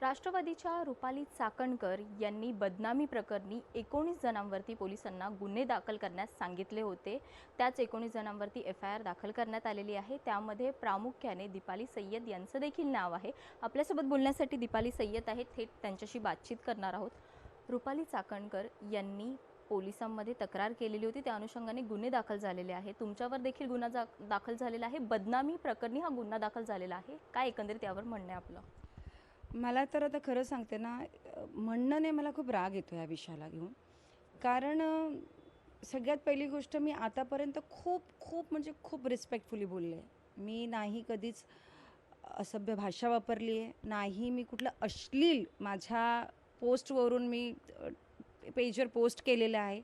राष्ट्रवादीच्या रुपाली चाकणकर यांनी बदनामी प्रकरणी 19 जणांवरती पोलिसांना गुन्हे दाखल करण्यास सांगितले होते। त्याच 19 जणांवरती एफआयआर दाखल करण्यात आलेली आहे। त्यामध्ये प्रामुख्याने दीपाली सय्यद यांचं देखील नाव आहे। आपल्यासोबत बोलण्यासाठी दीपाली सय्यद आहेत, थेट त्यांच्याशी बातचीत करणार आहोत। रुपाली चाकणकर यांनी पोलिसांमध्ये तक्रार केलेली होती, त्या अनुषंगाने गुन्हे दाखल झालेले आहेत। तुमच्यावर देखील गुन्हा दाखल झालेला आहे। बदनामी प्रकरणी हा गुन्हा दाखल झालेला आहे। काय एकंदरीत त्यावर म्हणणं आहे आपलं? मला तर आता खरं सांगते ना, म्हणणं नाही, मला खूप राग येतो या विषयाला घेऊन. कारण सगळ्यात पहिली गोष्ट, मी आतापर्यंत खूप रिस्पेक्टफुली बोलले. मी नाही कधीच असभ्य भाषा वापरली आहे, नाही मी कुठलं अश्लील माझ्या पोस्टवरून मी पेजवर पोस्ट केलेलं आहे.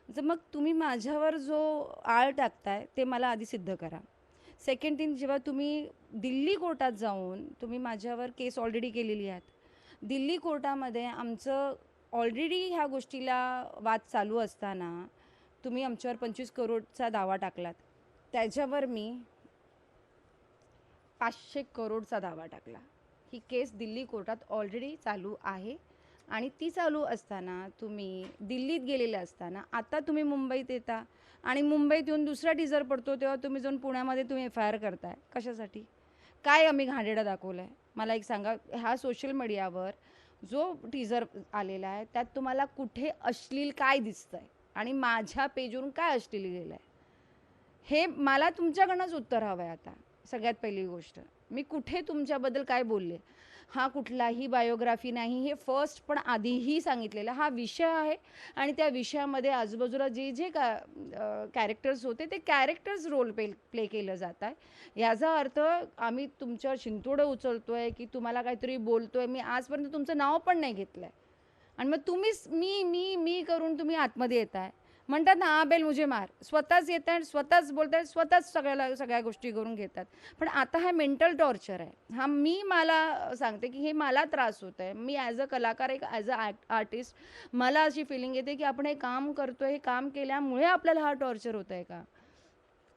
तर मग तुम्ही माझ्यावर जो आळ टाकताय ते मला आधी सिद्ध करा. सेकंड थिंग, जेव्हा तुम्ही दिल्ली कोर्टात जाऊन तुम्ही माझ्यावर केस ऑलरेडी केलेली आहेत. दिल्ली कोर्टामध्ये आमचं ऑलरेडी ह्या गोष्टीला वाद चालू असताना तुम्ही आमच्यावर 25 करोडचा दावा टाकलात. त्याच्यावर मी 500 करोडचा दावा टाकला. ही केस दिल्ली कोर्टात ऑलरेडी चालू आहे आणि ती चालू असताना तुम्ही दिल्लीत गेलेले असताना आता तुम्ही मुंबईत येता आणि मुंबईत येऊन दुसरा टीजर पडतो, तेव्हा तुम्ही जाऊन पुण्यामध्ये तुम्ही एफआयआर करताय. कशासाठी? काय आम्ही घाणेरडा दाखवलं आहे? मला एक सांगा, ह्या सोशल मीडियावर जो टीजर आलेला आहे त्यात तुम्हाला कुठे अश्लील काय दिसतं आहे आणि माझ्या पेजवरून काय अश्लील गेलं आहे, हे मला तुमच्याकडनंच उत्तर हवं आहे. आता सगळ्यात पहिली गोष्ट, मी कुठे तुमच्याबद्दल काय बोलले? हा कुठलाही बायोग्राफी नाही, हे फर्स्ट पण आधीही सांगितलेलं हा विषय आहे आणि त्या विषयामध्ये आजूबाजूला जे कॅरेक्टर्स होते ते कॅरेक्टर्स रोल प्ले केलं जात आहे. याचा अर्थ आम्ही तुमच्यावर शिंतोडं उचलतो आहे की तुम्हाला काहीतरी बोलतो आहे. मी आजपर्यंत तुमचं नाव पण नाही घेतलं आहे आणि मग तुम्हीच मी मी मी करून तुम्ही आतमध्ये येत आहे. म्हणतात ना, आ बेल मुझे मार. स्वतःच येत आहेत, स्वतःच बोलत आहेत, स्वतःच सगळ्या गोष्टी करून घेतात. पण आता हा मेंटल टॉर्चर आहे. हा मला सांगते की हे मला त्रास होत आहे. मी ॲज अ कलाकार, एक ॲज अ आर्टिस्ट, मला अशी फिलिंग येते की आपण हे काम करतो आहे, हे काम केल्यामुळे आपल्याला हा टॉर्चर होत आहे का?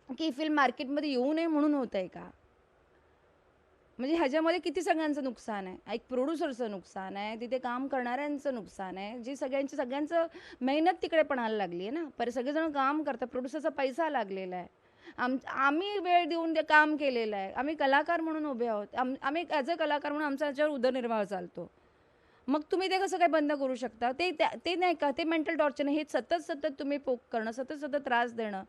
की फिल्म मार्केटमध्ये येऊ नये म्हणून होत आहे का? म्हणजे ह्याच्यामध्ये किती सगळ्यांचं नुकसान आहे. एक प्रोड्युसरचं नुकसान आहे, तिथे काम करणाऱ्यांचं नुकसान आहे, जी सगळ्यांचं मेहनत तिकडे पणाला लागली आहे ना. पर सगळेजण काम करतात, प्रोड्युसरचा पैसा लागलेला आहे. आम्ही वेळ देऊन ते काम केलेलं आहे. आम्ही कलाकार म्हणून उभे आहोत. आम्ही ॲज अ कलाकार म्हणून आमचा याच्यावर उदरनिर्वाह चालतो. मग तुम्ही ते कसं काय बंद करू शकता? ते नाही का, ते मेंटल टॉर्चर नाही. हे सतत तुम्ही पोक करणं, सतत त्रास देणं.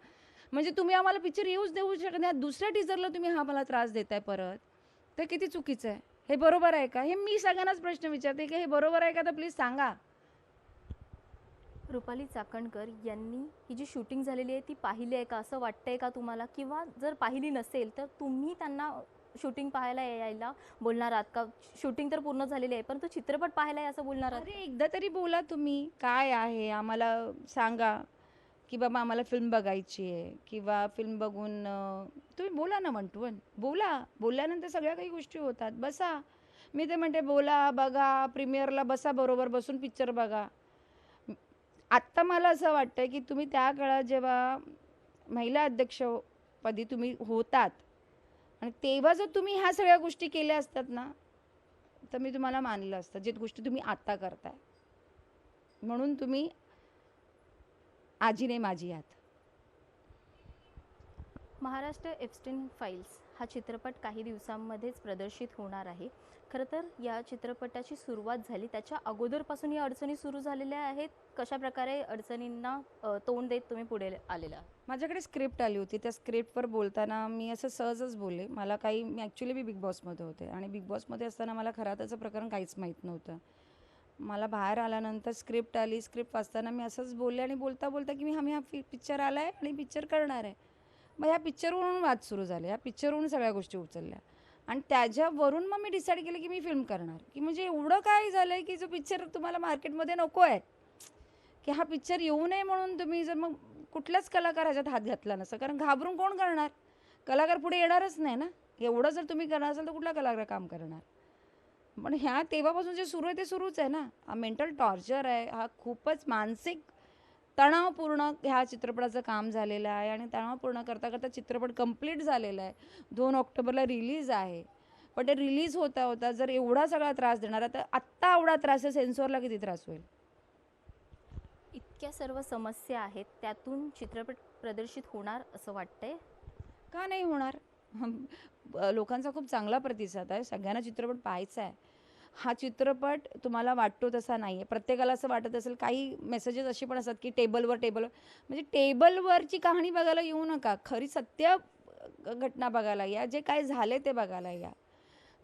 म्हणजे तुम्ही आम्हाला पिक्चर येऊच देऊ शकत नाही, दुसऱ्या टीजरला तुम्ही हा मला त्रास देताय परत. ते किती चुकीचं आहे? हे बरोबर आहे का? हे मी सगळ्यांनाच प्रश्न विचारते की हे बरोबर आहे का? तर प्लीज सांगा. रुपाली चाकणकर यांनी ही जी शूटिंग झालेली आहे ती पाहिली आहे का, असं वाटतंय का तुम्हाला? किंवा जर पाहिली नसेल तर तुम्ही त्यांना शूटिंग पाहायला यायला बोलणार आहात का? शूटिंग तर पूर्ण झालेली आहे, परंतु चित्रपट पाहायला आहे असं बोलणार आहात? अरे एकदा तरी बोला तुम्ही, काय आहे आम्हाला सांगा की बाबा आम्हाला फिल्म बघायची आहे, किंवा फिल्म बघून तुम्ही बोला ना, 1 to 1 बोला. बोलल्यानंतर सगळ्या काही गोष्टी होतात. बसा. मी ते म्हणते, बोला, बघा, प्रीमियरला बसा, बरोबर बसून पिक्चर बघा. आत्ता मला असं वाटतं की तुम्ही त्या काळात जेव्हा महिला अध्यक्षपदी तुम्ही होतात आणि तेव्हा जर तुम्ही ह्या सगळ्या गोष्टी केल्या असतात ना, तर मी तुम्हाला मानलं असतं. जे गोष्टी तुम्ही आत्ता करताय, म्हणून तुम्ही आजी नाही माझी आहात. महाराष्ट्र एप्स्टीन फाईल्स हा चित्रपट काही दिवसांमध्येच प्रदर्शित होणार आहे. खरं तर या चित्रपटाची सुरुवात झाली त्याच्या अगोदरपासून या अडचणी सुरू झालेल्या आहेत. कशा प्रकारे अडचणींना तोंड देत तुम्ही पुढे आलेला? माझ्याकडे स्क्रिप्ट आली होती. त्या स्क्रिप्टवर बोलताना मी असं सहजच बोलले. मी ॲक्च्युली बिग बॉसमध्ये होते आणि बिग बॉसमध्ये असताना मला खराताचं प्रकरण काहीच माहीत नव्हतं. मला बाहेर आल्यानंतर स्क्रिप्ट आली. स्क्रिप्ट वाचताना मी असंच बोलले आणि बोलता की हा पिक्चर आला आहे आणि पिक्चर करणार आहे. मग ह्या पिक्चरवरून वाद सुरू झाले. ह्या पिक्चरवरून सगळ्या गोष्टी उचलल्या आणि त्याच्यावरून मग मी डिसाईड केलं की मी फिल्म करणार. की म्हणजे एवढं काय झालं आहे की जो पिक्चर तुम्हाला मार्केटमध्ये नको आहे, की हा पिक्चर येऊ नये म्हणून तुम्ही जर मग कुठल्याच कलाकार ह्याच्यात हात घातला नसता. कारण घाबरून कोण करणार? कलाकार पुढे येणारच नाही ना. एवढं जर तुम्ही करणार असाल तर कुठला कलाकार काम करणार? पण ह्या तेव्हापासून जे सुरू आहे ते सुरूच आहे ना. हा मेंटल टॉर्चर आहे. हा खूपच मानसिक तणावपूर्ण ह्या चित्रपटाचं काम झालेलं आहे आणि तणावपूर्ण करता चित्रपट कंप्लीट झालेला आहे. 2 ऑक्टोबरला रिलीज आहे. पण ते रिलीज होता होता जर एवढा सगळा त्रास देणारा, तर आत्ता एवढा त्रास आहे, सेन्सॉरला किती त्रास होईल? इतक्या सर्व समस्या आहेत, त्यातून चित्रपट प्रदर्शित होणार असं वाटतंय? का नाही होणार? लोकांचा खूप चांगला प्रतिसाद आहे, सगळ्यांना चित्रपट पाहायचा आहे. हा चित्रपट तुम्हाला वाटतो तसा नाही आहे. प्रत्येकाला असं वाटत असेल, काही मेसेजेस असे पण असतात की टेबलवर म्हणजे टेबलवरची कहाणी बघायला येऊ नका, खरी सत्य घटना बघायला या, जे काय झाले ते बघायला या.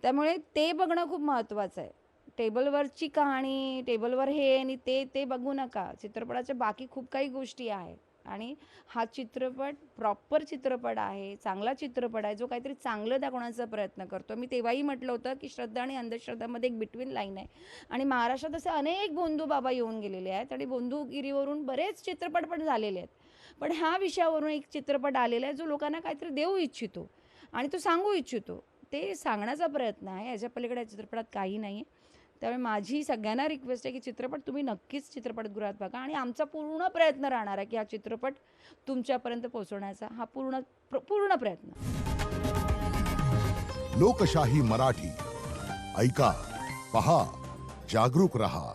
त्यामुळे ते बघणं खूप महत्त्वाचं आहे. टेबलवरची कहाणी, टेबलवर हे आणि ते बघू नका. चित्रपटाच्या बाकी खूप काही गोष्टी आहेत आणि हा चित्रपट प्रॉपर चित्रपट आहे, चांगला चित्रपट आहे, जो काहीतरी चांगलं दाखवण्याचा प्रयत्न करतो. मी तेव्हाही म्हटलं होतं की श्रद्धा आणि अंधश्रद्धामध्ये एक बिटवीन लाईन आहे आणि महाराष्ट्रात असे अनेक बोंधू बाबा येऊन गेलेले आहेत आणि बोंधूगिरीवरून बरेच चित्रपट पण झालेले आहेत. पण ह्या विषयावरून एक चित्रपट आलेला आहे, जो लोकांना काहीतरी देऊ इच्छितो आणि तो सांगू इच्छितो. ते सांगण्याचा प्रयत्न आहे, याच्या पलीकडे या चित्रपटात काही नाही आहे. त्यामुळे माझी सगळ्यांना रिक्वेस्ट आहे की चित्रपट तुम्ही नक्कीच चित्रपटगृहात बघा आणि आमचा पूर्ण प्रयत्न राहणार आहे की हा चित्रपट तुमच्यापर्यंत पोहोचवण्याचा, हा पूर्ण प्रयत्न. लोकशाही मराठी ऐका, पहा, जागरूक रहा.